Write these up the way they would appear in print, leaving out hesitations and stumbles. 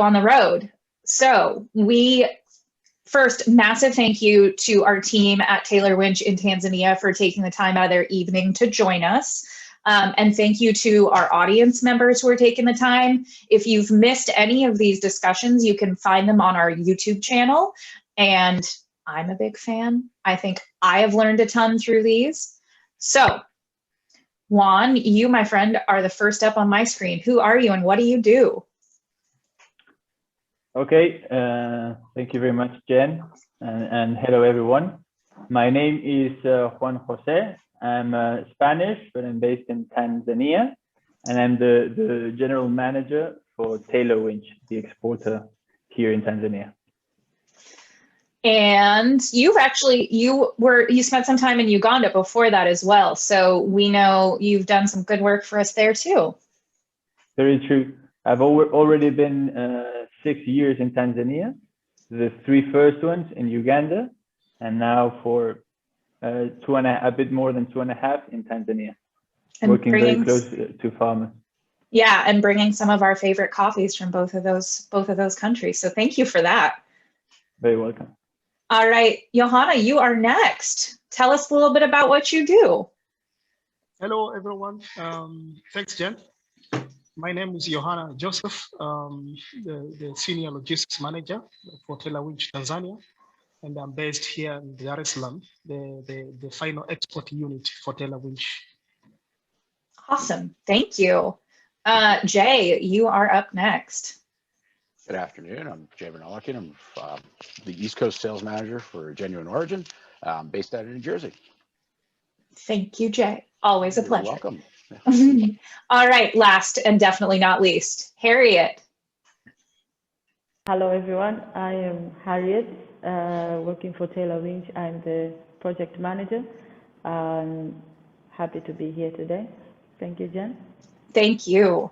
on the road. So first, massive thank you to our team at Taylor Winch in Tanzania for taking the time out of their evening to join us. And thank you to our audience members who are taking the time. If you've missed any of these discussions, you can find them on our YouTube channel. And I'm a big fan. I think I have learned a ton through these. So, Juan, you, my friend, are the first up on my screen. Who are you and what do you do? Okay, thank you very much, Jen, and hello, everyone. My name is Juan Jose. I'm Spanish, but I'm based in Tanzania, and I'm the general manager for Taylor Winch, the exporter here in Tanzania. And you spent some time in Uganda before that as well, so we know you've done some good work for us there too. Very true. I've already been 6 years in Tanzania, the 3 first ones in Uganda, and now for a bit more than 2.5 in Tanzania, and working very close to farmers. Yeah, and bringing some of our favorite coffees from both of those countries. So thank you for that. Very welcome. All right, Johanna, you are next. Tell us a little bit about what you do. Hello, everyone. Thanks, Jen. My name is Johanna Joseph, the Senior Logistics Manager for Taylor Winch Tanzania, and I'm based here in Dar es Salaam, the final export unit for Taylor Winch. Awesome, thank you. Jay, you are up next. Good afternoon, I'm Jay Bernalakin. I'm the East Coast Sales Manager for Genuine Origin, based out of New Jersey. Thank you, Jay. Always a pleasure. You're welcome. All right, last and definitely not least, Harriet. Hello, everyone. I am Harriet, working for Taylor Winch. I'm the project manager. I'm happy to be here today. Thank you, Jen. Thank you.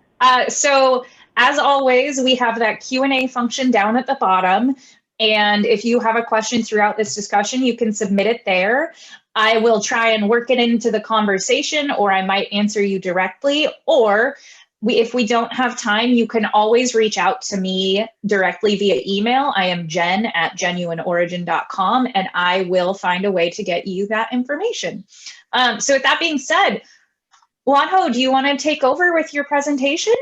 So as always, we have that Q&A function down at the bottom. And if you have a question throughout this discussion, you can submit it there. I will try and work it into the conversation, or I might answer you directly. Or if we don't have time, you can always reach out to me directly via email. I am jen@genuineorigin.com, and I will find a way to get you that information. So with that being said, Juanjo, do you want to take over with your presentation?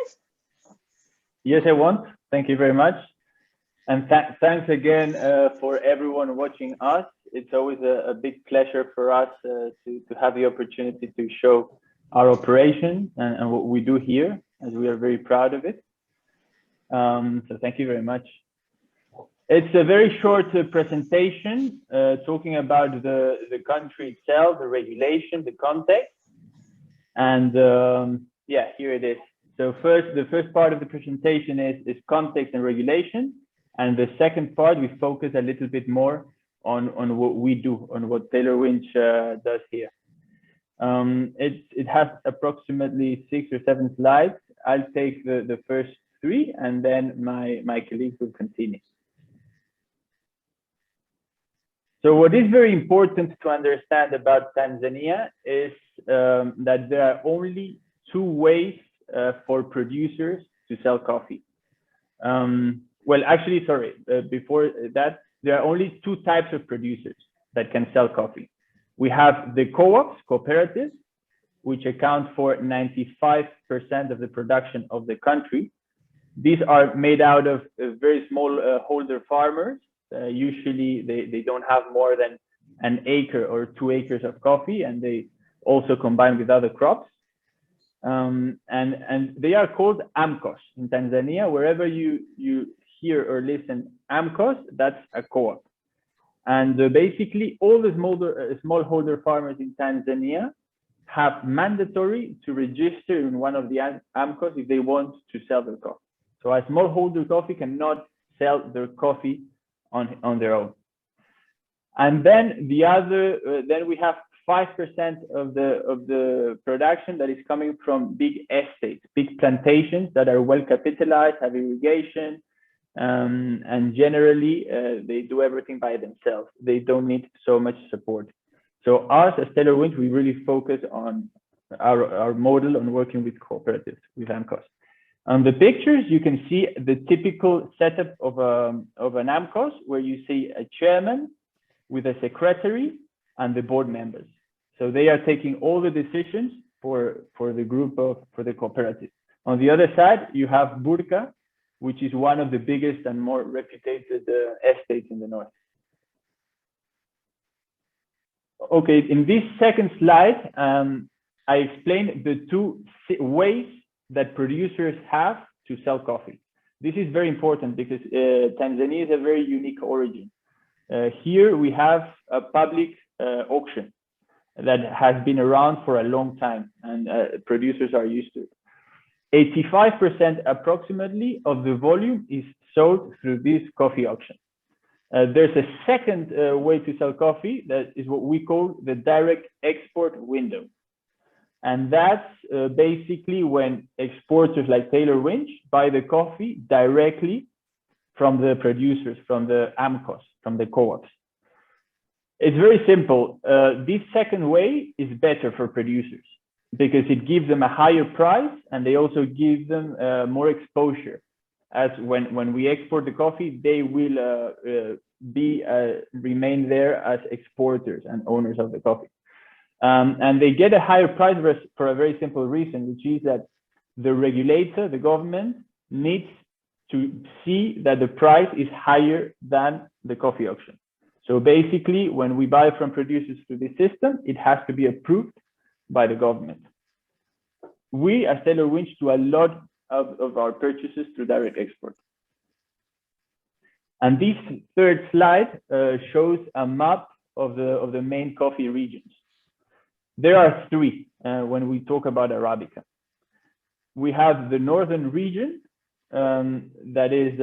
Yes, I want. Thank you very much. And thanks again for everyone watching us. It's always a big pleasure for us to have the opportunity to show our operation and what we do here, as we are very proud of it. So thank you very much. It's a very short presentation talking about the country itself, the regulation, the context. And yeah, here it is. So the first part of the presentation is context and regulation. And the second part, we focus a little bit more on what we do, on what Taylor Winch does here. It has approximately 6 or 7 slides. I'll take the first 3, and then my colleagues will continue. So what is very important to understand about Tanzania is that there are only 2 ways for producers to sell coffee. Well, actually, sorry, before that, there are only 2 types of producers that can sell coffee. We have the co-ops, cooperatives, which account for 95% of the production of the country. These are made out of very small holder farmers. Usually they don't have more than 1 acre or 2 acres of coffee, and they also combine with other crops. And they are called AMCOs in Tanzania. Wherever you hear or listen AMCOs, that's a co-op. And basically all the smallholder farmers in Tanzania have mandatory to register in one of the AMCOs if they want to sell their coffee. So a smallholder coffee cannot sell their coffee on their own. And then then we have 5% of the production that is coming from big estates, big plantations that are well capitalized, have irrigation, and generally they do everything by themselves. They don't need so much support. So us as Taylor Winch, we really focus on our model on working with cooperatives, with AMCOs. On the pictures, you can see the typical setup of an AMCOS, where you see a chairman with a secretary and the board members. So they are taking all the decisions for the cooperative. On the other side, you have Burka, which is one of the biggest and more reputed estates in the north. Okay, in this second slide, I explained the two ways that producers have to sell coffee. This is very important because Tanzania is a very unique origin. Here we have a public auction that has been around for a long time, and producers are used to it. 85% approximately of the volume is sold through this coffee auction. There's a second way to sell coffee that is what we call the direct export window. And that's basically when exporters like Taylor Winch buy the coffee directly from the producers, from the AMCOS, from the co-ops. It's very simple. This second way is better for producers because it gives them a higher price, and they also give them more exposure. As when we export the coffee, they will remain there as exporters and owners of the coffee. And they get a higher price for a very simple reason, which is that the regulator, the government, needs to see that the price is higher than the coffee auction. So basically, when we buy from producers through this system, it has to be approved by the government. We, as Taylor Winch, do a lot of our purchases through direct export. And this third slide shows a map of the main coffee regions. There are three when we talk about Arabica. We have the northern region that is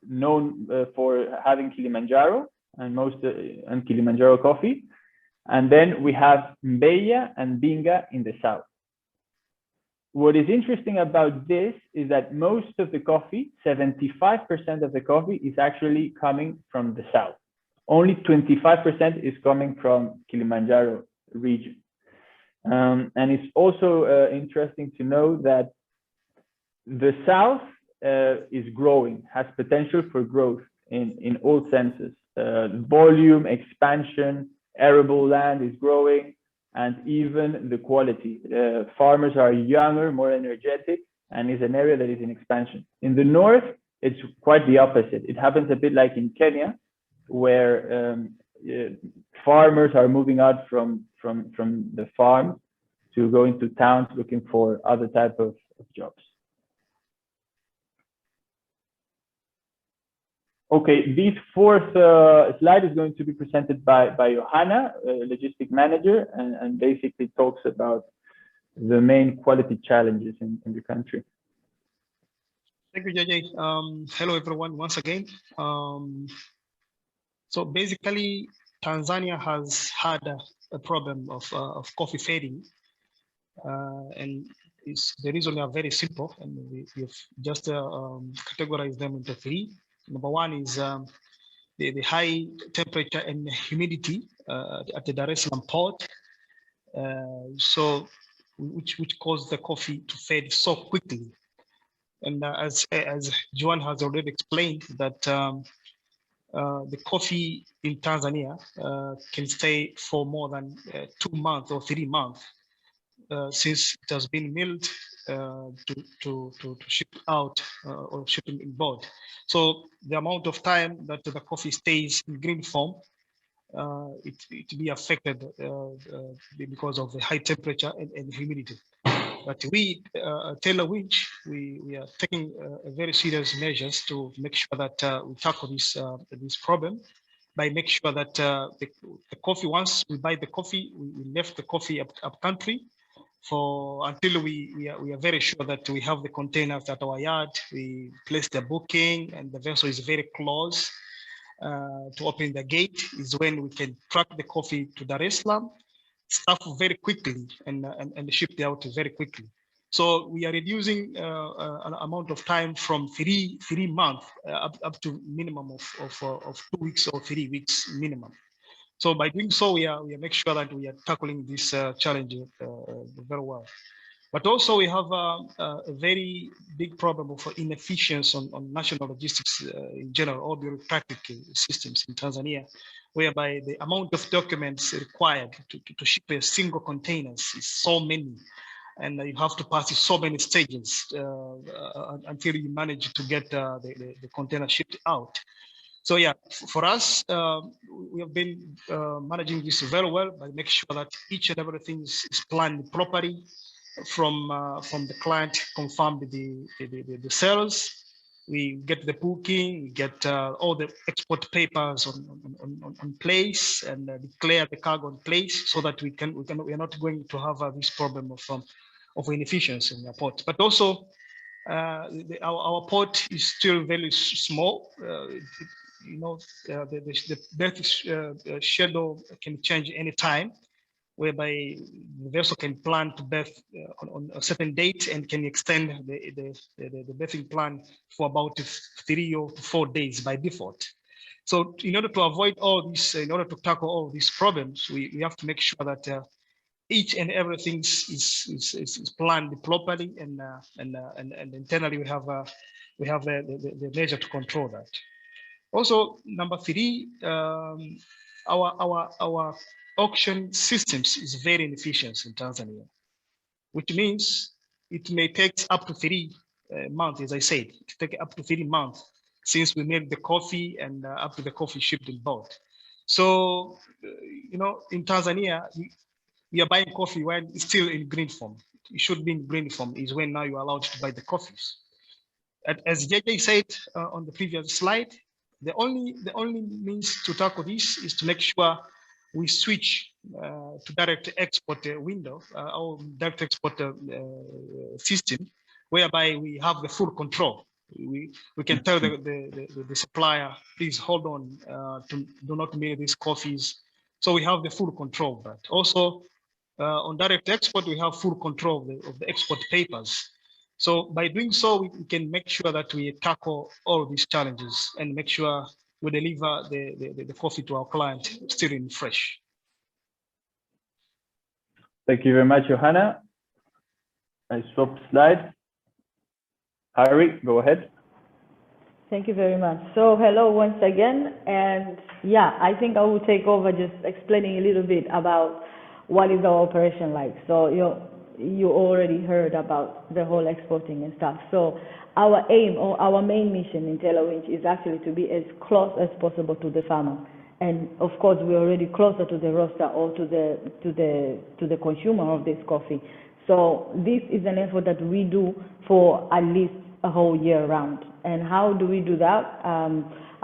known for having Kilimanjaro and Kilimanjaro coffee. And then we have Mbeya and Binga in the south. What is interesting about this is that most of the coffee, 75% of the coffee, is actually coming from the south. Only 25% is coming from Kilimanjaro region. And it's also interesting to know that the south is growing, has potential for growth in all senses. Volume, expansion, arable land is growing, and even the quality. Farmers are younger, more energetic, and is an area that is in expansion. In the north, it's quite the opposite. It happens a bit like in Kenya, where farmers are moving out from the farm to go into towns looking for other type of jobs. Okay, this fourth slide is going to be presented by Johanna, logistic manager, and basically talks about the main quality challenges in the country. Thank you, JJ. Hello, everyone, once again. So basically, Tanzania has had a problem of coffee fading, and the reason are very simple, and we've just categorized them into three. Number one is the high temperature and humidity at the Dar es Salaam port, which caused the coffee to fade so quickly. And as Joan has already explained, that the coffee in Tanzania can stay for more than 2 months or 3 months since it has been milled to ship out or shipping in board. So the amount of time that the coffee stays in green form, it be affected because of the high temperature and humidity. But we, Taylor Winch, we are taking very serious measures to make sure that we tackle this problem by making sure that the coffee, once we buy the coffee, we left the coffee up country until we are very sure that we have the containers at our yard. We place the booking and the vessel is very close to open the gate, is when we can truck the coffee to Dar es Salaam, stuff very quickly and ship it out very quickly. So we are reducing an amount of time from three months up to minimum of 2 weeks or 3 weeks minimum. So by doing so, we are make sure that we are tackling this challenge very well. But also we have a very big problem for inefficiency on national logistics in general, all bureaucratic systems in Tanzania, whereby the amount of documents required to ship a single container is so many, and you have to pass so many stages until you manage to get the container shipped out. So yeah, for us, we have been managing this very well by making sure that each and everything is planned properly from the client, confirm the sales. We get the booking, we get all the export papers on place, and declare the cargo on place, so that we are not going to have this problem of inefficiency in the port. But also, our port is still very small. The berth schedule can change anytime, whereby the vessel can plan to berth on a certain date and can extend the berthing plan for about 3 or 4 days by default. So in order to avoid all this, in order to tackle all these problems, we have to make sure that each and everything is planned properly, and internally we have the measure to control that. Also, number 3, our auction systems is very inefficient in Tanzania, which means it may take up to 3 months, as I said, it take up to 3 months since we made the coffee and up to the coffee shipped in boat. So, in Tanzania, we are buying coffee when it's still in green form. It should be in green form is when now you're allowed to buy the coffees. As JJ said on the previous slide, the only means to tackle this is to make sure we switch to direct export window or direct export system, whereby we have the full control. We can tell the supplier, please hold on, do not make these coffees. So we have the full control of that. Also, on direct export, we have full control of the export papers. So by doing so, we can make sure that we tackle all these challenges and make sure we deliver the coffee to our client still in fresh. Thank you very much, Johanna. I swap slide. Harry, go ahead. Thank you very much. So hello once again, and yeah, I think I will take over just explaining a little bit about what is our operation like. So you already heard about the whole exporting and stuff. So our aim or our main mission in Taylor Winch is actually to be as close as possible to the farmer. And of course, we're already closer to the roaster or to the consumer of this coffee. So this is an effort that we do for at least a whole year round. And how do we do that?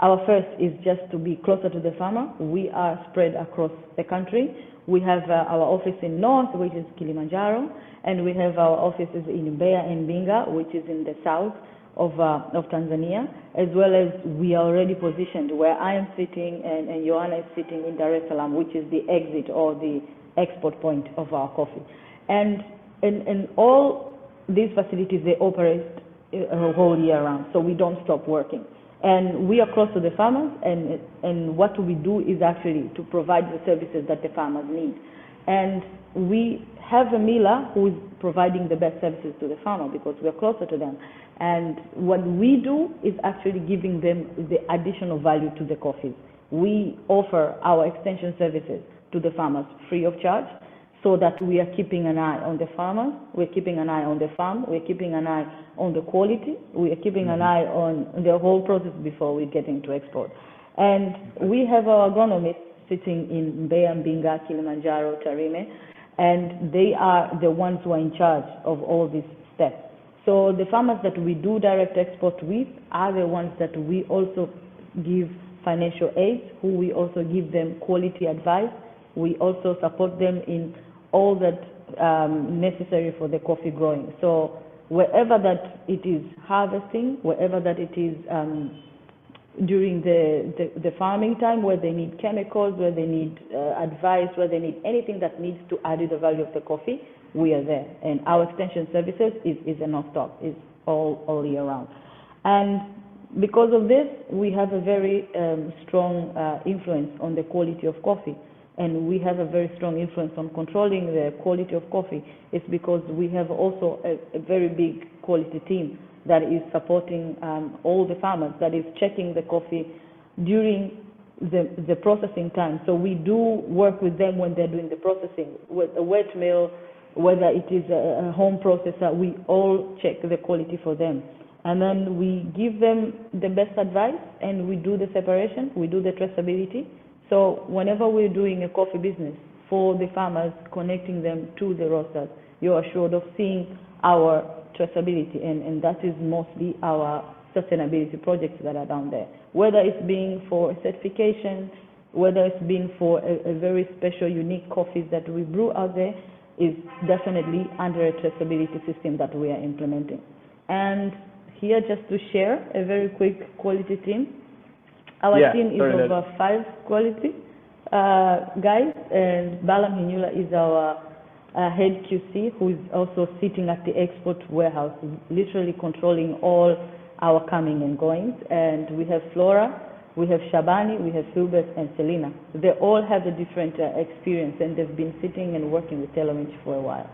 Our first is just to be closer to the farmer. We are spread across the country. We have our office in North, which is Kilimanjaro, and we have our offices in Mbeya and Mbinga, which is in the south of Tanzania, as well as we are already positioned where I am sitting and Johanna is sitting in Dar es Salaam, which is the exit or the export point of our coffee. And all these facilities, they operate a whole year round, so we don't stop working. And we are close to the farmers, and what we do is actually to provide the services that the farmers need. And we have a miller who is providing the best services to the farmer because we're closer to them. And what we do is actually giving them the additional value to the coffees. We offer our extension services to the farmers free of charge, so that we are keeping an eye on the farmers, we're keeping an eye on the farm, we're keeping an eye on the quality, we are keeping an eye on the whole process before we get into export. And we have our agronomists sitting in Mbeya, Mbinga, Kilimanjaro, Tarime, and they are the ones who are in charge of all these steps. So the farmers that we do direct export with are the ones that we also give financial aid, who we also give them quality advice. We also support them in all that necessary for the coffee growing. So wherever that it is harvesting, wherever that it is during the farming time, where they need chemicals, where they need advice, where they need anything that needs to add to the value of the coffee, we are there. And our extension services is a non-stop, is all year round. And because of this, we have a very strong influence on the quality of coffee. and we have a very strong influence on controlling the quality of coffee, is because we have also a very big quality team that is supporting all the farmers, that is checking the coffee during the processing time. So we do work with them when they're doing the processing, with a wet mill, whether it is a home processor, we all check the quality for them. And then we give them the best advice, and we do the separation, we do the traceability. So whenever we're doing a coffee business for the farmers, connecting them to the roasters, you're assured of seeing our traceability, and that is mostly our sustainability projects that are down there. Whether it's being for certification, whether it's being for a very special, unique coffees that we brew out there, is definitely under a traceability system that we are implementing. And here, just to share a very quick quality team. Our team is over 5 quality guys, and Balam Hinyula is our head QC, who is also sitting at the export warehouse, literally controlling all our coming and goings. And we have Flora, we have Shabani, we have Filbert, and Selena. They all have a different experience, and they've been sitting and working with Taylor Winch for a while.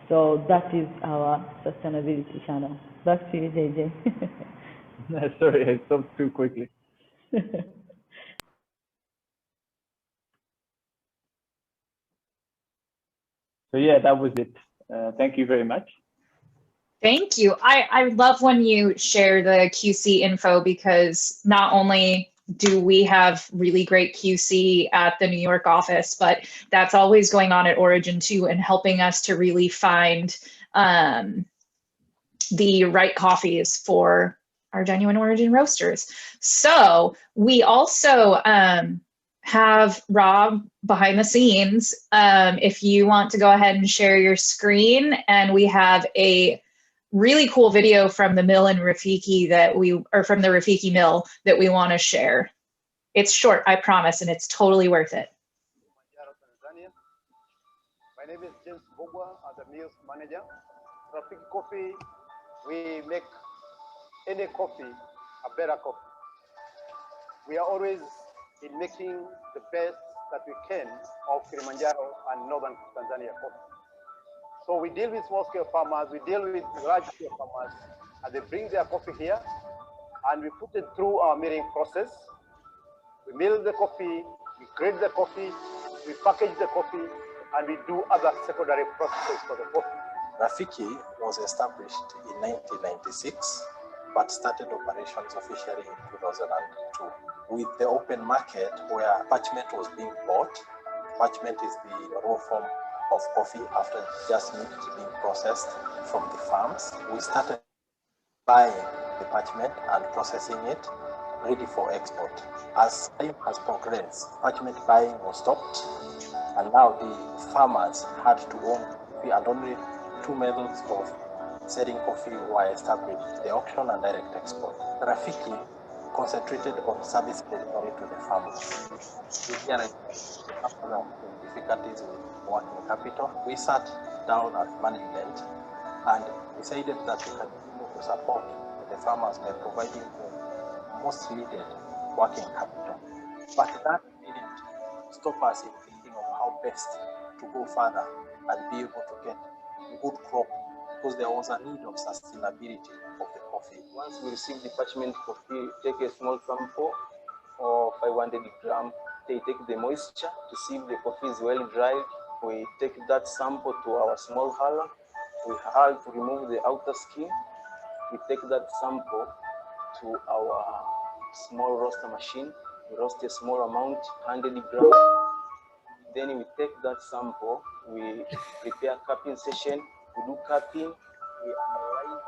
So that is our sustainability channel. Back to you, JJ. Sorry, I stopped too quickly. So yeah, that was it. Thank you very much. Thank you. I love when you share the QC info, because not only do we have really great QC at the New York office, but that's always going on at Origin too, and helping us to really find the right coffees for our genuine origin roasters. So we also have Rob behind the scenes. If you want to go ahead and share your screen, and we have a really cool video from the mill in Rafiki from the Rafiki mill that we want to share. It's short, I promise, and it's totally worth it. Tanzania. My name is James Bogwa, I'm the mill's manager. Rafiki Coffee, we make any coffee a better coffee. We are always in making the best that we can of Kilimanjaro and northern Tanzania coffee. So we deal with small-scale farmers, we deal with large-scale farmers, and they bring their coffee here, and we put it through our milling process. We mill the coffee, we grade the coffee, we package the coffee, and we do other secondary processes for the coffee. Rafiki was established in 1996, but started operations officially in 2002. With the open market where parchment was being bought. Parchment is the raw form of coffee after just being processed from the farms. We started buying the parchment and processing it ready for export. As time has progressed, parchment buying was stopped, and now the farmers had to own coffee, and only 2 methods of selling coffee were established: the auction and direct export. Rafiki concentrated on service delivery to the farmers. We realized difficulties with working capital. We sat down as management and decided that we can continue to support the farmers by providing the most needed working capital. But that didn't stop us in thinking of how best to go further and be able to get a good crop, because there was a need of sustainability of the coffee. Once we receive the parchment coffee, take a small sample of 500 grams. They take the moisture to see if the coffee is well dried. We take that sample to our small huller. We hull to remove the outer skin. We take that sample to our small roaster machine. We roast a small amount, 100 grams. Then we take that sample, we prepare cupping session, we do cupping, we analyze.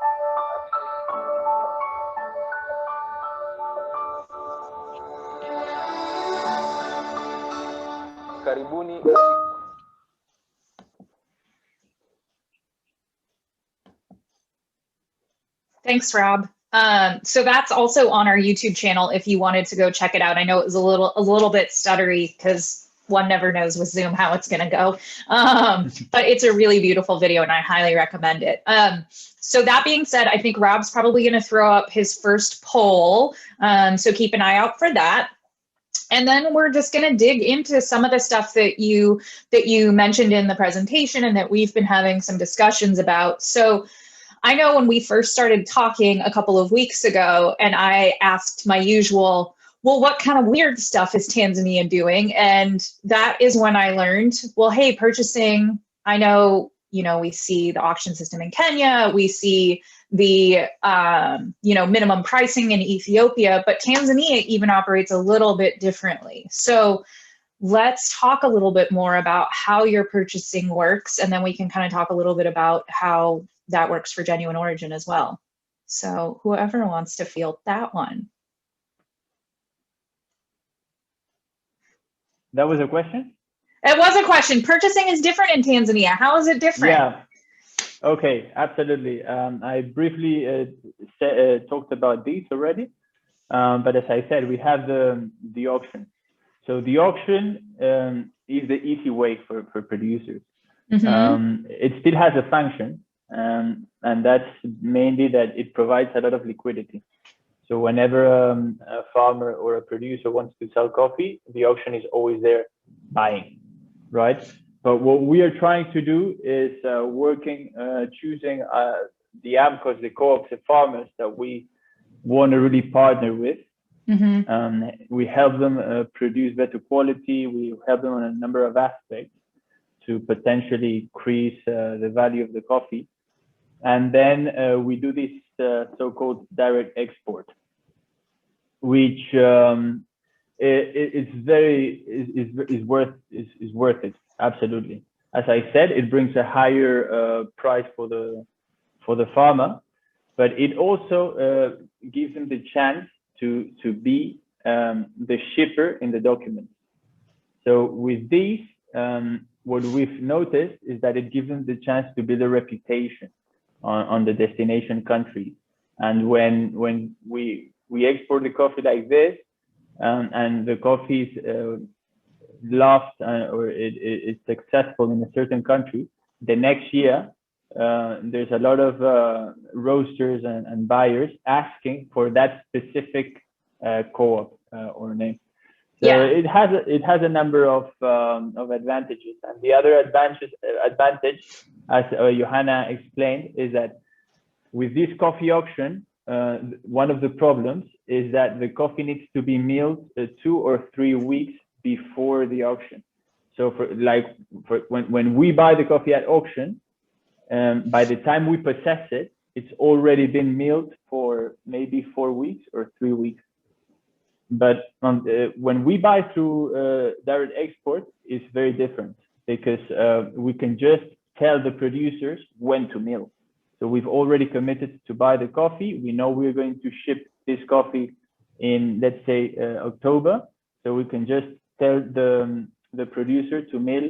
Karibuni. Thanks, Rob. So that's also on our YouTube channel if you wanted to go check it out. I know it was a little bit stuttery because one never knows with Zoom how it's going to go. But it's a really beautiful video and I highly recommend it. So that being said, I think Rob's probably going to throw up his first poll. So keep an eye out for that. And then we're just going to dig into some of the stuff that you mentioned in the presentation and that we've been having some discussions about. So I know when we first started talking a couple of weeks ago, and I asked my usual, well, what kind of weird stuff is Tanzania doing? And that is when I learned, well, hey, purchasing, I know, we see the auction system in Kenya, we see the, minimum pricing in Ethiopia, but Tanzania even operates a little bit differently. So let's talk a little bit more about how your purchasing works, and then we can kind of talk a little bit about how that works for genuine origin as well. So whoever wants to field that one. That was a question? It was a question. Purchasing is different in Tanzania. How is it different? Yeah. Okay, absolutely. I briefly talked about these already, but as I said, we have the auction. So the auction is the easy way for producers. Mm-hmm. It still has a function, and that's mainly that it provides a lot of liquidity. So whenever a farmer or a producer wants to sell coffee, the auction is always there buying, right? But what we are trying to do is choosing the AMCOs, the co-ops, the farmers that we want to really partner with. Mm-hmm. We help them produce better quality. We help them on a number of aspects to potentially increase the value of the coffee. And then we do this so-called direct export, which is worth it. Absolutely. As I said, it brings a higher price for the farmer, but it also gives them the chance to be the shipper in the document. So with these, what we've noticed is that it gives them the chance to build a reputation on the destination country. And when we export the coffee like this, and the coffee is loved or it's successful in a certain country, the next year there's a lot of roasters and buyers asking for that specific co-op or name. So Yeah. it has a number of advantages, and the other advantage, as Johanna explained, is that with this coffee auction, one of the problems is that the coffee needs to be milled 2 or 3 weeks before the auction. So when we buy the coffee at auction, by the time we possess it, it's already been milled for maybe 4 weeks or 3 weeks. But when we buy through direct export, it's very different, because we can just tell the producers when to mill. So we've already committed to buy the coffee. We know we're going to ship this coffee in, let's say, October. So we can just tell the producer to mill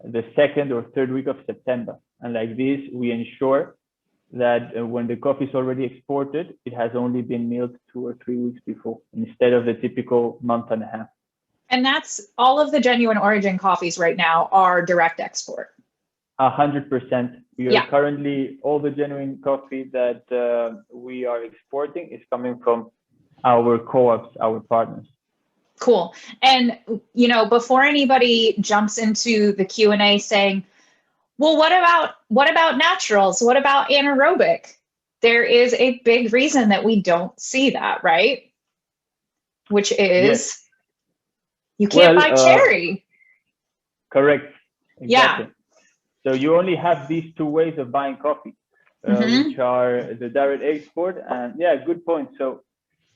the 2nd or 3rd week of September. And like this, we ensure that when the coffee is already exported, it has only been milled 2 or 3 weeks before, instead of the typical month and a half. And that's all of the genuine origin coffees right now are direct export. 100%. We are currently, all the genuine coffee that we are exporting is coming from our co-ops, our partners. Cool. And, before anybody jumps into the Q&A saying, well, what about naturals? What about anaerobic? There is a big reason that we don't see that, right? Which is you can't buy cherry. Correct. Exactly. Yeah. So you only have these 2 ways of buying coffee, which are the direct export and good point. So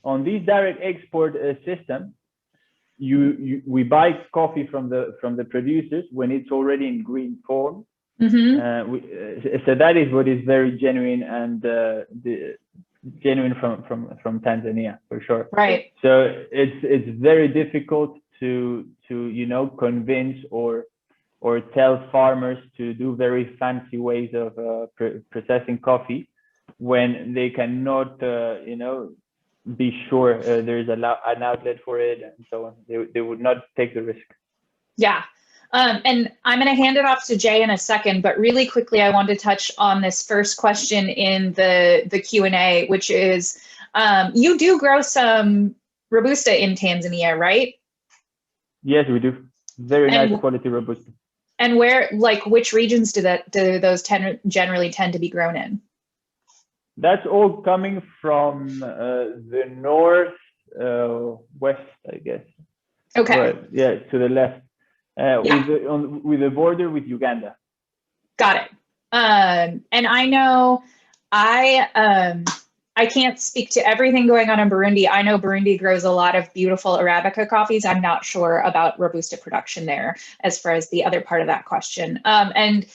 on this direct export system, we buy coffee from the producers when it's already in green form. So that is what is very genuine and genuine from Tanzania, for sure. Right. So it's very difficult to convince or tell farmers to do very fancy ways of processing coffee when they cannot be sure there's an outlet for it and so on. They would not take the risk. Yeah. And I'm going to hand it off to Jay in a second, but really quickly, I want to touch on this first question in the Q&A, which is, you do grow some Robusta in Tanzania, right? Yes, we do. Very And- nice quality Robusta. And where, like, which regions do those generally tend to be grown in? That's all coming from the north west, I guess. Okay. Right. Yeah, to the left, Yeah. with the border with Uganda. Got it. And I know I can't speak to everything going on in Burundi. I know Burundi grows a lot of beautiful Arabica coffees. I'm not sure about Robusta production there as far as the other part of that question. And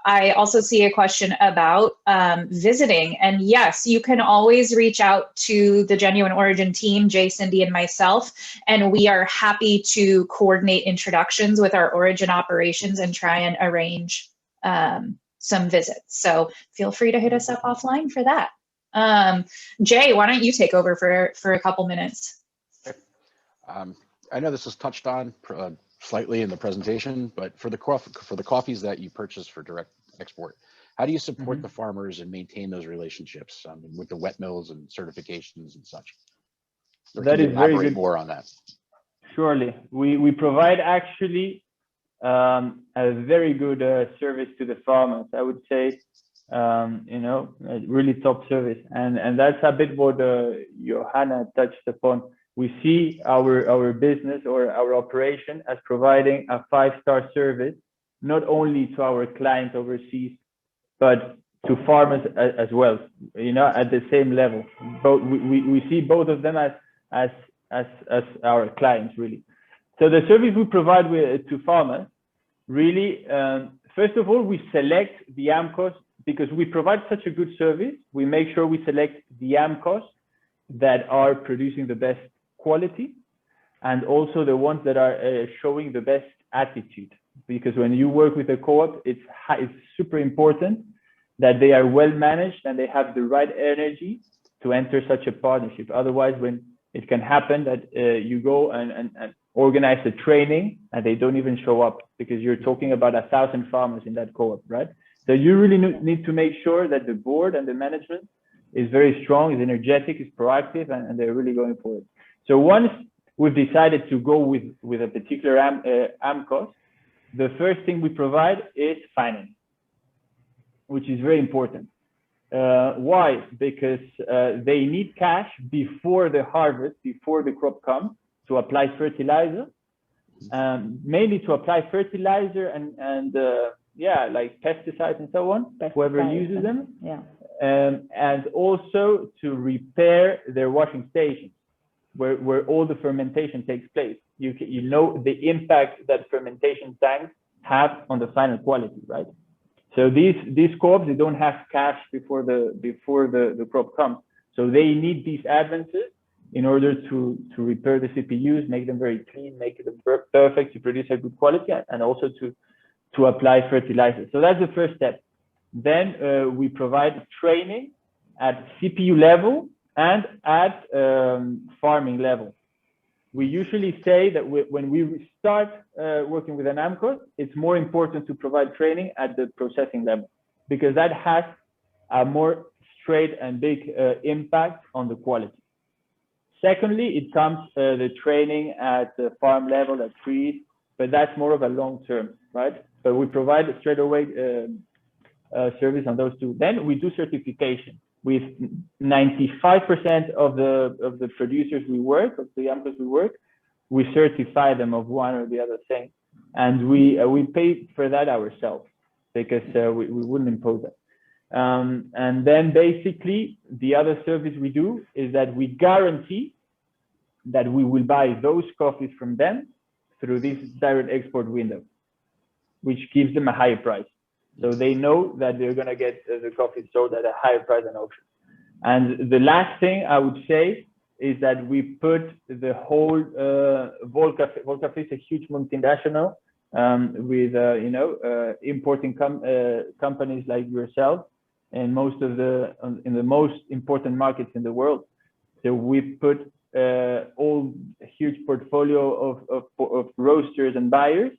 I also see a question about visiting. And yes, you can always reach out to the Genuine Origin team, Jay, Cindy, and myself, and we are happy to coordinate introductions with our origin operations and try and arrange some visits. So feel free to hit us up offline for that. Jay, why don't you take over for a couple minutes? I know this was touched on slightly in the presentation, but for the coffees that you purchase for direct export, how do you support the farmers and maintain those relationships with the wet mills and certifications and such? Or That can you is very elaborate good. more on that? Surely. We provide actually a very good service to the farmers. I would say, you know, a really top service, and that's a bit what Johanna touched upon. We see our business or our operation as providing a 5-star service, not only to our clients overseas, but to farmers as well, you know, at the same level. Both we see both of them as our clients, really. So the service we provide to farmers, really, first of all, we select the AMCOs because we provide such a good service. We make sure we select the AMCOs that are producing the best quality, and also the ones that are showing the best attitude. Because when you work with a co-op, it's super important that they are well managed and they have the right energy to enter such a partnership. Otherwise, when it can happen that you go and organize a training and they don't even show up, because you're talking about 1,000 farmers in that co-op, right? So you really need to make sure that the board and the management is very strong, is energetic, is proactive, and they're really going for it. So once we've decided to go with a particular AMCOS, the first thing we provide is finance, which is very important. Why? Because they need cash before the harvest, before the crop comes, to apply fertilizer, mainly to apply fertilizer and like pesticides and so on, whoever uses them. Yeah. And also to repair their washing stations, where all the fermentation takes place. You know the impact that fermentation tanks have on the final quality, right? So these co-ops, they don't have cash before the crop comes. So they need these advances in order to repair the CPUs, make them very clean, make them perfect to produce a good quality, and also to apply fertilizer. So that's the first step. Then we provide training at CPU level and at farming level. We usually say that when we start working with an AMCOS, it's more important to provide training at the processing level, because that has a more straight and big impact on the quality. Secondly, it comes the training at the farm level, at trees, but that's more of a long term, right? But we provide a straight away service on those two. Then we do certification. With 95% of the producers we work, of the AMCOS we work, we certify them of one or the other thing, and we pay for that ourselves, because we wouldn't impose that. And then basically the other service we do is that we guarantee that we will buy those coffees from them through this direct export window, which gives them a higher price. So they know that they're going to get the coffee sold at a higher price than auction. And the last thing I would say is that we put the whole Volcafe is a huge multinational with importing companies like yourself and most of in the most important markets in the world. So we put all a huge portfolio of roasters and buyers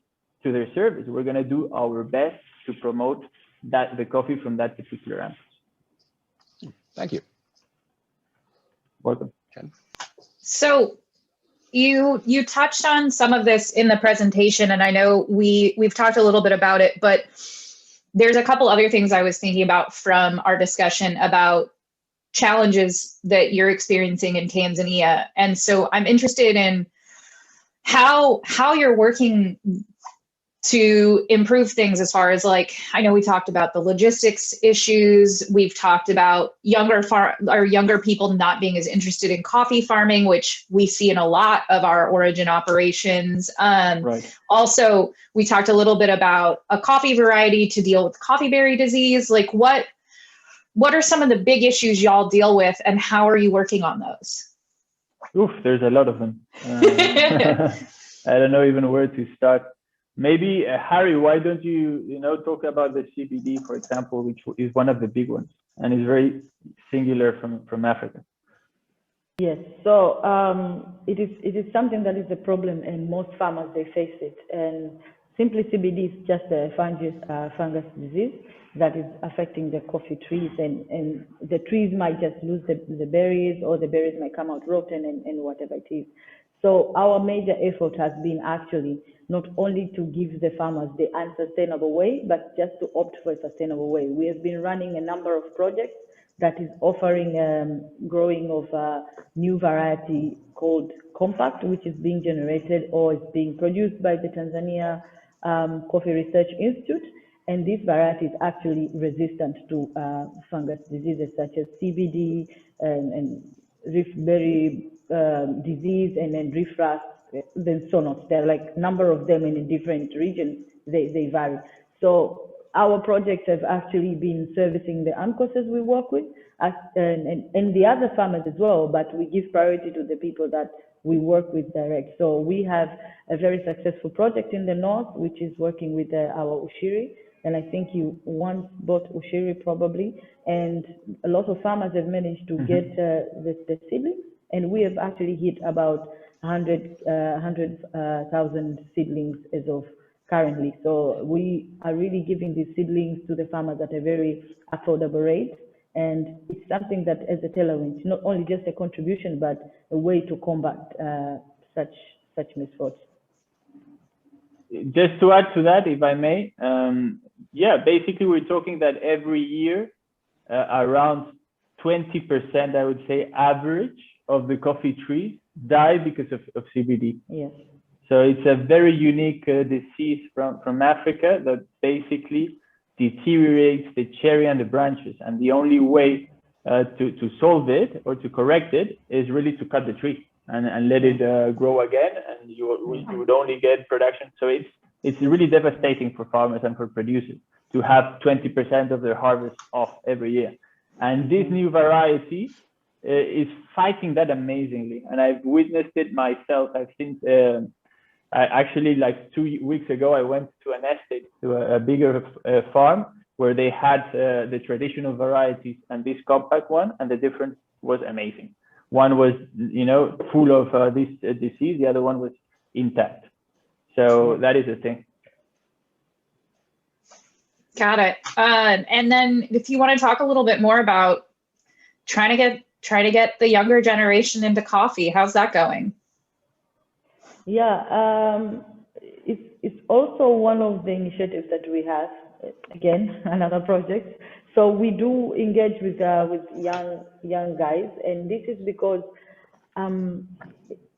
to their service. We're going to do our best to promote the coffee from that particular AMCOS. Thank you. Welcome. So you touched on some of this in the presentation, and I know we've talked a little bit about it, but there's a couple other things I was thinking about from our discussion about challenges that you're experiencing in Tanzania. And so I'm interested in how you're working to improve things as far as, like, I know we talked about the logistics issues. We've talked about younger people not being as interested in coffee farming, which we see in a lot of our origin operations. Right. Also, we talked a little bit about a coffee variety to deal with coffee berry disease. Like, what are some of the big issues y'all deal with, and how are you working on those? Oof, there's a lot of them. I don't know even where to start. Maybe Harry, why don't you talk about the CBD, for example, which is one of the big ones and is very singular from Africa. Yes, so it is something that is a problem, and most farmers, they face it. And simply CBD is just a fungus disease that is affecting the coffee trees, and the trees might just lose the berries, or the berries might come out rotten and whatever it is. So our major effort has been actually not only to give the farmers the unsustainable way, but just to opt for a sustainable way. We have been running a number of projects that is offering growing of a new variety called Compact, which is being generated or is being produced by the Tanzania Coffee Research Institute. And this variety is actually resistant to fungus diseases such as CBD and Riftberry disease, and then Rift Rust, then Sonos. There are like a number of them in different regions. They vary. So our projects have actually been servicing the AMCOSs we work with, and the other farmers as well, but we give priority to the people that we work with direct. So we have a very successful project in the north, which is working with our Ushiri. And I think you once bought Ushiri probably, and a lot of farmers have managed to get the seedlings, and we have actually hit about 100,000 seedlings as of currently. So we are really giving these seedlings to the farmers at a very affordable rate, and it's something that, as a Taylor Winch, not only just a contribution, but a way to combat such misfortune. Just to add to that, if I may, basically we're talking that every year around 20%, I would say, average of the coffee trees die because of CBD. Yes. So it's a very unique disease from Africa that basically deteriorates the cherry and the branches. And the only way to solve it or to correct it is really to cut the tree and let it grow again, and you would only get production. So it's really devastating for farmers and for producers to have 20% of their harvest off every year. And this new variety is fighting that amazingly. And I've witnessed it myself. I've seen, actually, like 2 weeks ago, I went to an estate, to a bigger farm, where they had the traditional varieties and this compact one, and the difference was amazing. One was, full of this disease. The other one was intact. So that is the thing. Got it. And then if you want to talk a little bit more about trying to get the younger generation into coffee, how's that going? Yeah, it's also one of the initiatives that we have. Again, another project. So we do engage with young guys, and this is because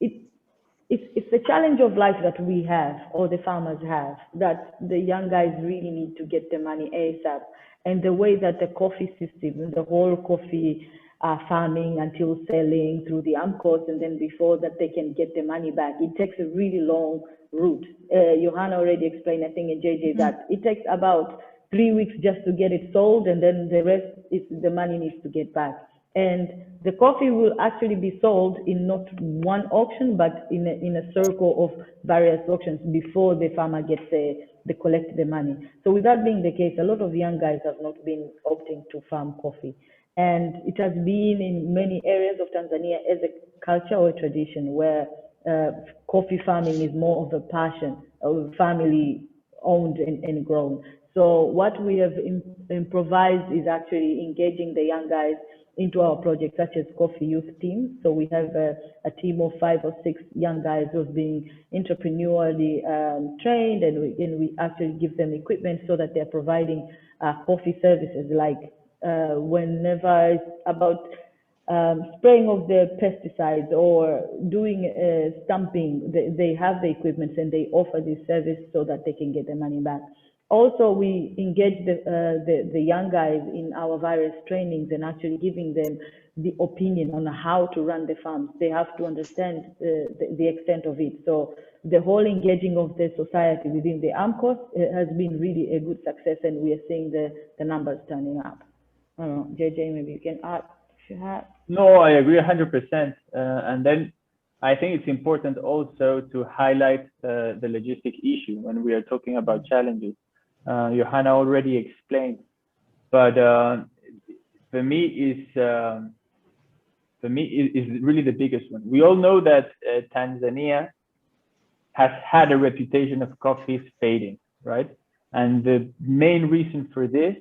it's a challenge of life that we have, or the farmers have, that the young guys really need to get the money ASAP. And the way that the coffee system, the whole coffee farming until selling through the AMCOS, and then before that they can get the money back, it takes a really long route. Johanna already explained, I think, in JJ, that it takes about 3 weeks just to get it sold, and then the rest is the money needs to get back. And the coffee will actually be sold in not one auction, but in a circle of various auctions before the farmer gets collect the money. So with that being the case, a lot of young guys have not been opting to farm coffee. And it has been in many areas of Tanzania as a culture or a tradition where coffee farming is more of a passion, family owned and grown. So what we have improvised is actually engaging the young guys into our project, such as Coffee Youth Team. So we have a team of 5 or 6 young guys who've been entrepreneurially trained, and we actually give them equipment so that they're providing coffee services, like whenever it's about spraying of the pesticides or doing stamping, they have the equipment and they offer this service so that they can get their money back. Also, we engage the young guys in our various trainings and actually giving them the opinion on how to run the farms. They have to understand the extent of it. So the whole engaging of the society within the AMCOS has been really a good success, and we are seeing the numbers turning up. I don't know, JJ, maybe you can add if you have. No, I agree 100%. And then I think it's important also to highlight the logistic issue when we are talking about challenges. Johanna already explained, but for me is really the biggest one. We all know that Tanzania has had a reputation of coffees fading, right? And the main reason for this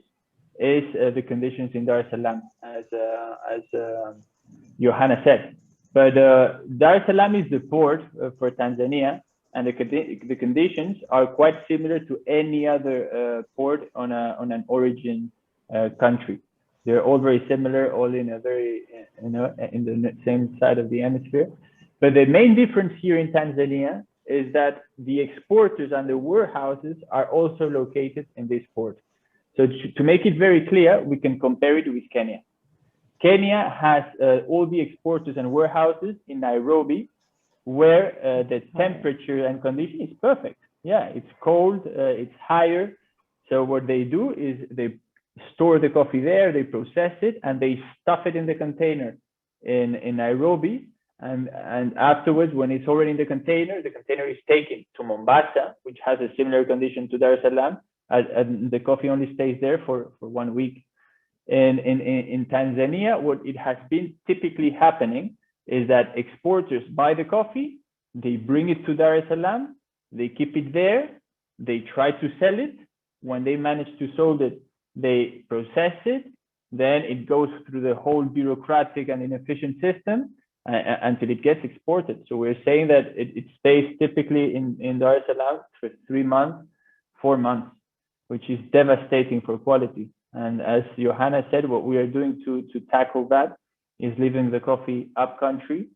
is the conditions in Dar es Salaam, as Johanna said. But Dar es Salaam is the port for Tanzania, and the conditions are quite similar to any other port on an origin country. They're all very similar, all in a very, in the same side of the hemisphere. But the main difference here in Tanzania is that the exporters and the warehouses are also located in this port. So to make it very clear, we can compare it with Kenya. Kenya has all the exporters and warehouses in Nairobi, where the temperature and condition is perfect. Yeah, it's cold, it's higher. So what they do is they store the coffee there, they process it, and they stuff it in the container in Nairobi. And afterwards, when it's already in the container is taken to Mombasa, which has a similar condition to Dar es Salaam, and the coffee only stays there for 1 week. In Tanzania, what it has been typically happening is that exporters buy the coffee, they bring it to Dar es Salaam, they keep it there, they try to sell it. When they manage to sell it, they process it, then it goes through the whole bureaucratic and inefficient system until it gets exported. So we're saying that it stays typically in Dar es Salaam for 3 months, 4 months, which is devastating for quality. And as Johanna said, what we are doing to tackle that is leaving the coffee up country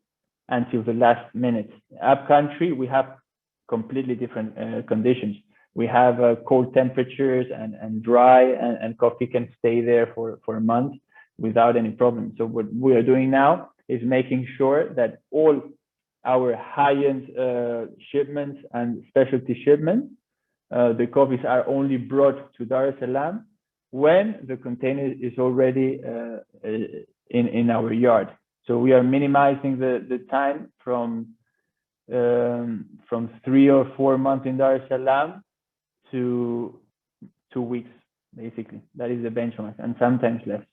until the last minute. Up country, we have completely different conditions. We have cold temperatures and dry, and coffee can stay there for a month without any problem. So what we are doing now is making sure that all our high-end shipments and specialty shipments, the coffees are only brought to Dar es Salaam when the container is already in our yard. So we are minimizing the time from 3 or 4 months in Dar es Salaam to 2 weeks, basically. That is the benchmark, and sometimes less.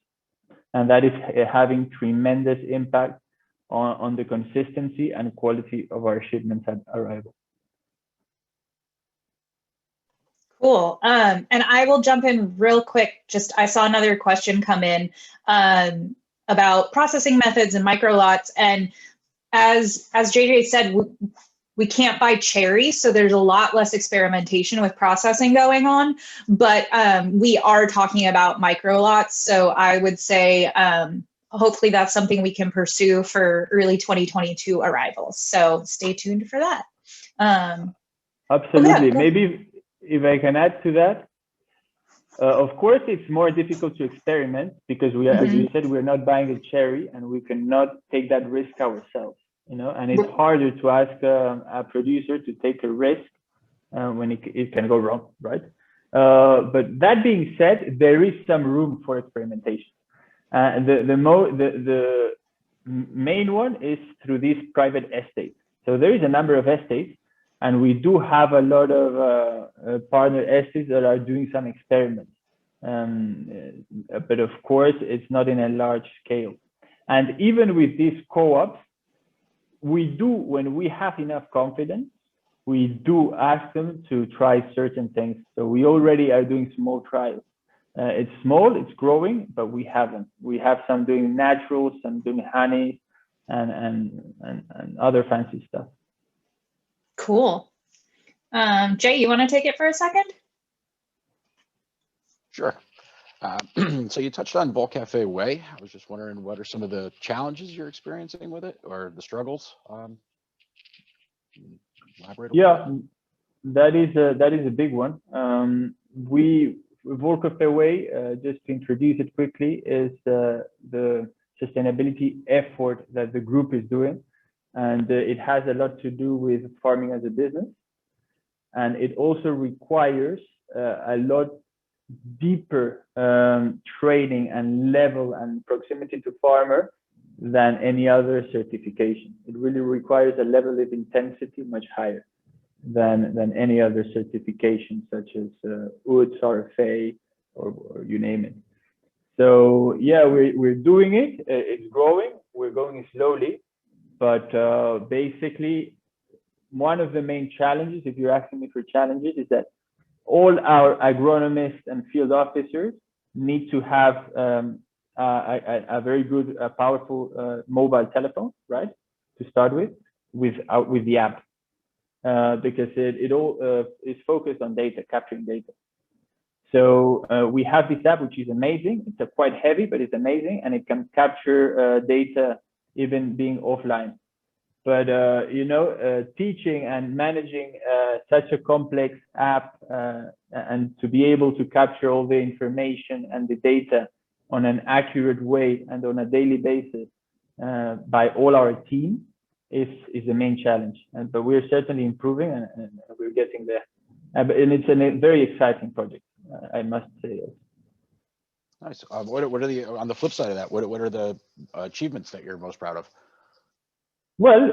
And that is having tremendous impact on the consistency and quality of our shipments at arrival. Cool. And I will jump in real quick. I saw another question come in about processing methods and micro lots. And as JJ said, we can't buy cherry, so there's a lot less experimentation with processing going on. But we are talking about micro lots. So I would say hopefully that's something we can pursue for early 2022 arrivals. So stay tuned for that. Absolutely. Yeah, maybe if I can add to that, of course, it's more difficult to experiment because we are, as you said, we're not buying a cherry and we cannot take that risk ourselves, and it's harder to ask a producer to take a risk when it can go wrong, right? But that being said, there is some room for experimentation. The main one is through these private estates. So there is a number of estates, and we do have a lot of partner estates that are doing some experiments. But of course, it's not in a large scale. And even with these co-ops, we do, when we have enough confidence, we do ask them to try certain things. So we already are doing small trials. It's small, it's growing, but we haven't. We have some doing natural, some doing honey, and other fancy stuff. Cool. Jay, you want to take it for a second? Sure. So you touched on Vol Cafe Way. I was just wondering, what are some of the challenges you're experiencing with it, or the struggles? Elaborate. Yeah, that is a big one. Vol Cafe Way, just to introduce it quickly, is the sustainability effort that the group is doing, and it has a lot to do with farming as a business, and it also requires a lot deeper training and level and proximity to farmer than any other certification. It really requires a level of intensity much higher than any other certification, such as UTZ, RFA, or you name it. So yeah, we're doing it. It's growing. We're going slowly, but basically, one of the main challenges, if you're asking me for challenges, is that all our agronomists and field officers need to have a very good, powerful mobile telephone, right? To start with the app, because it all is focused on data, capturing data. So we have this app, which is amazing. It's quite heavy, but it's amazing, and it can capture data even being offline. But teaching and managing such a complex app and to be able to capture all the information and the data on an accurate way and on a daily basis by all our team is the main challenge. But we're certainly improving, and we're getting there. And it's a very exciting project, I must say. Nice. What are the, on the flip side of that, what are the achievements that you're most proud of? Well,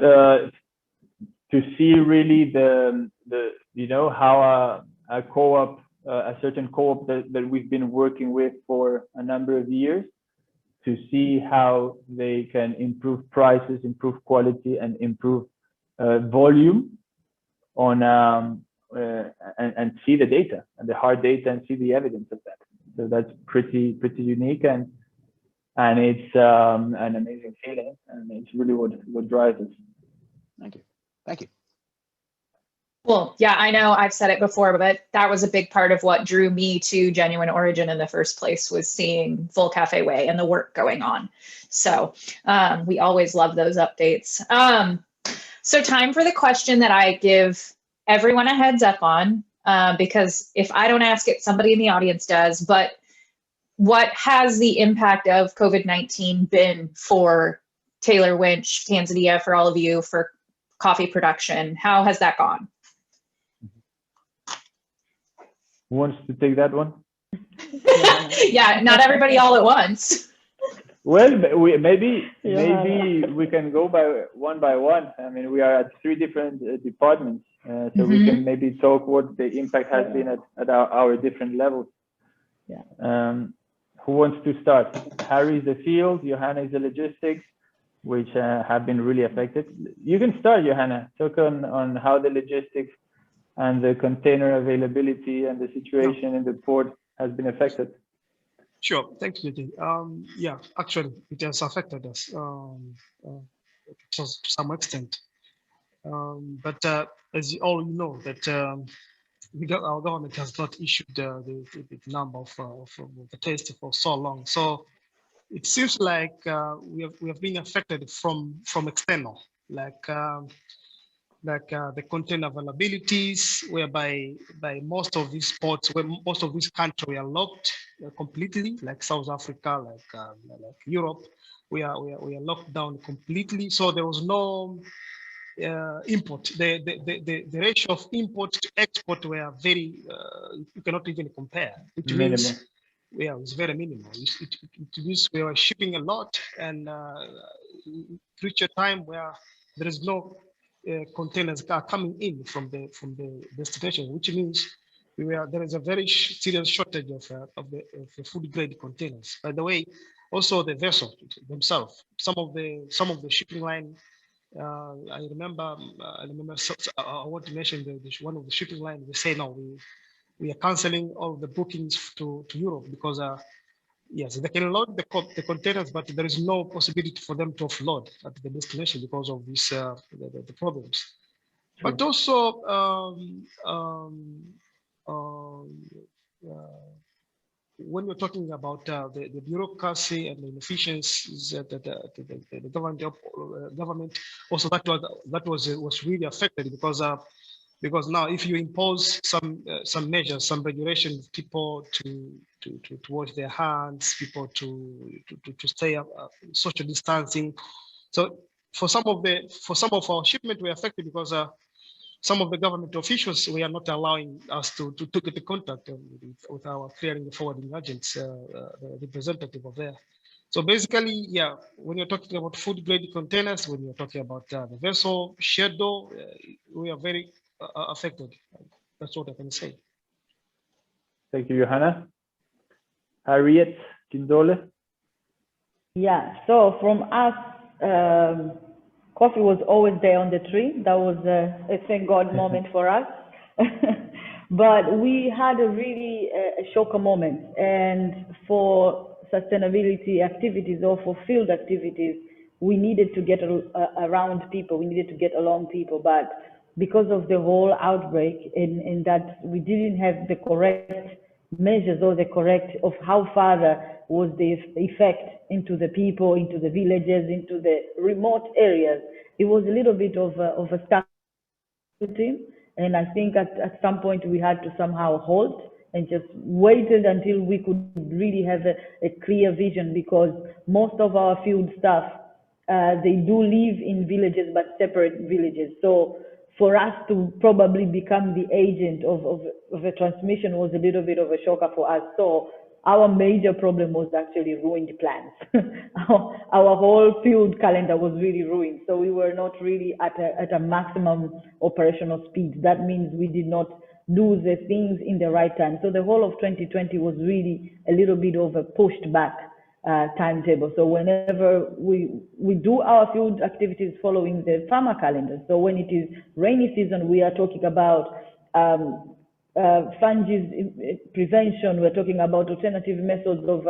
to see really how a co-op, a certain co-op that we've been working with for a number of years, to see how they can improve prices, improve quality, and improve volume on and see the data and the hard data and see the evidence of that. So that's pretty unique, and it's an amazing feeling, and it's really what drives us. Thank you. Well, yeah, I know I've said it before, but that was a big part of what drew me to Genuine Origin in the first place, was seeing Vol Cafe Way and the work going on. So we always love those updates. So time for the question that I give everyone a heads up on, because if I don't ask it, somebody in the audience does. But what has the impact of COVID-19 been for Taylor Winch Tanzania, for all of you, for coffee production? How has that gone? Who wants to take that one? Yeah, not everybody all at once. Well, maybe we can go by one. I mean, we are at 3 different departments, so we can maybe talk what the impact has been at our different levels. Yeah. Who wants to start? Harry is the field, Johanna is the logistics, which have been really affected. You can start, Johanna. Talk on how the logistics and the container availability and the situation in the port has been affected. Sure, thanks, JJ. Yeah, actually, it has affected us to some extent. But as you all know, that our government has not issued the number of the test for so long. So it seems like we have been affected from external, like the container availabilities, whereby by most of these ports, where most of these countries are locked completely, like South Africa, like Europe, we are locked down completely. So there was no import. The ratio of import to export were very, you cannot even compare. Which means, yeah, it's very minimal. It means we were shipping a lot, and reach a time where there is no containers are coming in from the destination, which means there is a very serious shortage of the food grade containers. By the way, also the vessels themselves. Some of the shipping line. I remember. I want to mention one of the shipping lines. They say no, we are canceling all the bookings to Europe because yes, they can load the containers, but there is no possibility for them to offload at the destination because of this the problems. True. But also when we're talking about the bureaucracy and the inefficiencies that the government also that was really affected because now if you impose some measures, some regulations, people to wash their hands, people to stay social distancing. So for some of our shipment were affected because some of the government officials we are not allowing us to get the contact with our clearing and forwarding agents, the representative of there. So basically, yeah, when you're talking about food grade containers, when you're talking about the vessel shed door, we are very affected. That's what I can say. Thank you, Johanna. Harriet Kindole. Yeah, so from us, coffee was always there on the tree. That was a thank God moment for us. But we had a really a shocker moment. And for sustainability activities or for field activities, we needed to get around people. We needed to get along people. But because of the whole outbreak, in that we didn't have the correct measures or the correct of how far was the effect into the people, into the villages, into the remote areas. It was a little bit of a staff team, and I think at some point we had to somehow halt and just waited until we could really have a clear vision, because most of our field staff, they do live in villages but separate villages. So for us to probably become the agent of a transmission was a little bit of a shocker for us. So our major problem was actually ruined plans. Our whole field calendar was really ruined. So we were not really at a maximum operational speed. That means we did not do the things in the right time. So the whole of 2020 was really a little bit of a pushed back timetable. So whenever we do our field activities following the farmer calendar. So when it is rainy season, we are talking about fungi prevention. We're talking about alternative methods of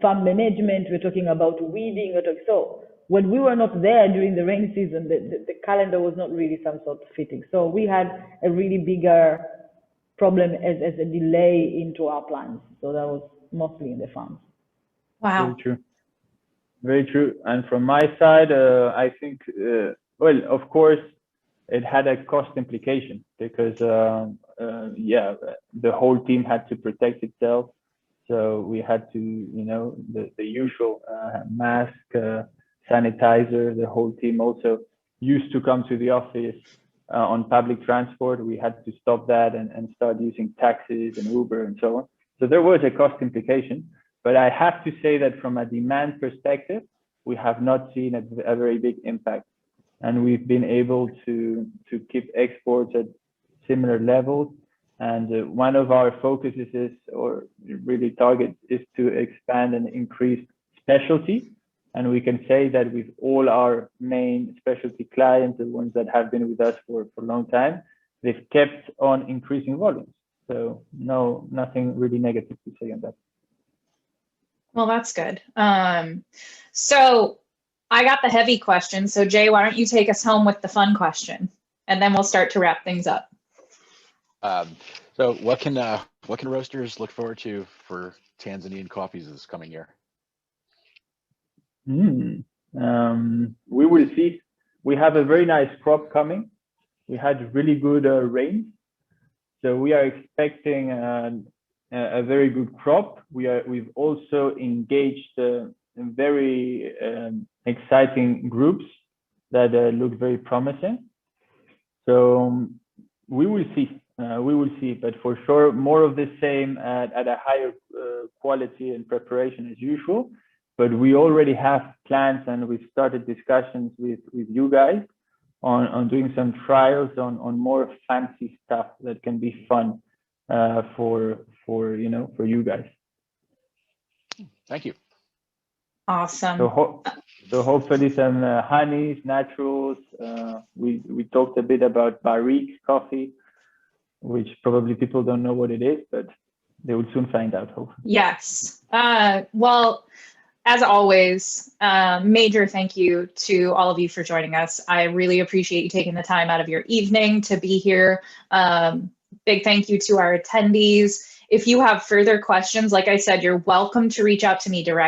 farm management. We're talking about weeding. So when we were not there during the rainy season, the calendar was not really some sort of fitting. So we had a really bigger problem as a delay into our plans. So that was mostly in the farms. Wow. Very true. Very true. And from my side, I think, well, of course, it had a cost implication because, yeah, the whole team had to protect itself. So we had to, you know, the usual mask, sanitizer. The whole team also used to come to the office on public transport. We had to stop that and start using taxis and Uber and so on. So there was a cost implication. But I have to say that from a demand perspective, we have not seen a very big impact. And we've been able to keep exports at similar levels. And one of our focuses is, or really targets, is to expand and increase specialty. And we can say that with all our main specialty clients, the ones that have been with us for a long time, they've kept on increasing volumes. So no, nothing really negative to say on that. Well, that's good. So I got the heavy question. So Jay, why don't you take us home with the fun question, and then we'll start to wrap things up. So what can roasters look forward to for Tanzanian coffees this coming year? We will see. We have a very nice crop coming. We had really good rain, so we are expecting a very good crop. We've also engaged very exciting groups that look very promising. So we will see. But for sure, more of the same at a higher quality and preparation as usual. But we already have plans, and we've started discussions with you guys on doing some trials on more fancy stuff that can be fun for you guys. Thank you. Awesome. So hopefully some honeys, naturals. We talked a bit about barrique coffee. which probably people don't know what it is, but they will soon find out, hopefully. Yes. Well, as always, major thank you to all of you for joining us. I really appreciate you taking the time out of your evening to be here. Big thank you to our attendees. If you have further questions, like I said, you're welcome to reach out to me directly.